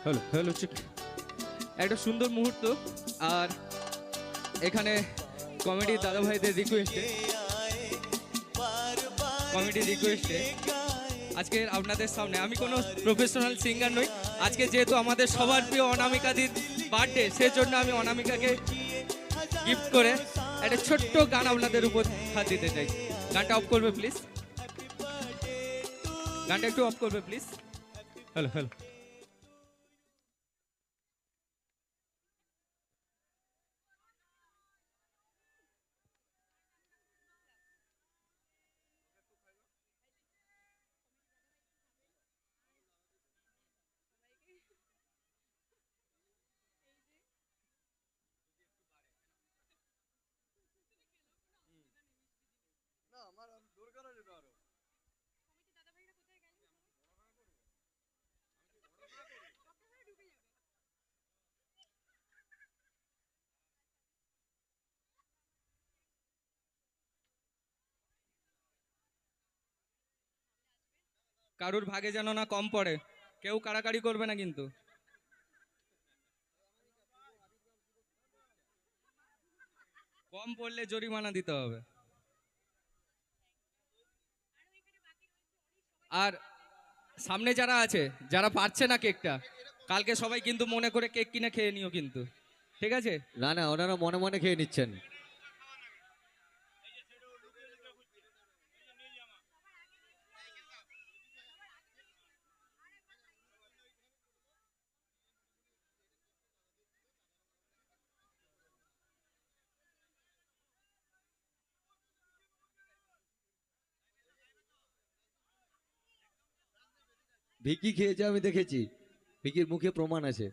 Hello hello check. একটা সুন্দর মুহূর্ত। আর এখানে কমেডি দাদা ভাইদের রিকোয়েস্টে আজকে আপনাদের সামনে, আমি কোনো প্রফেশনাল সিঙ্গার নই, আজকে যেহেতু আমাদের সবার প্রিয় অনামিকাদির বার্থডে, সেজন্য আমি অনামিকাকে গিফট করে একটা ছোট্ট গান আপনাদের উপর হাত দিতে চাই। গানটা অফ করবে প্লিজ, গানটা একটু অফ করবে প্লিজ। Hello hello. কারুর ভাগে যেন না কম পড়ে, কেউ কাড়াকাড়ি করবে না কিন্তু। কম পড়লে জরিমানা দিতে হবে। আর সামনে যারা আছে, যারা পাচ্ছে না কেকটা, কালকে সবাই কিন্তু মনে করে কেক কিনে খেয়ে নিও কিন্তু, ঠিক আছে? না না, ওনারা মনে মনে খেয়ে নিচ্ছেন। ভিকি খেয়েছে, আমি দেখেছি, ভিকির মুখে প্রমাণ আছে।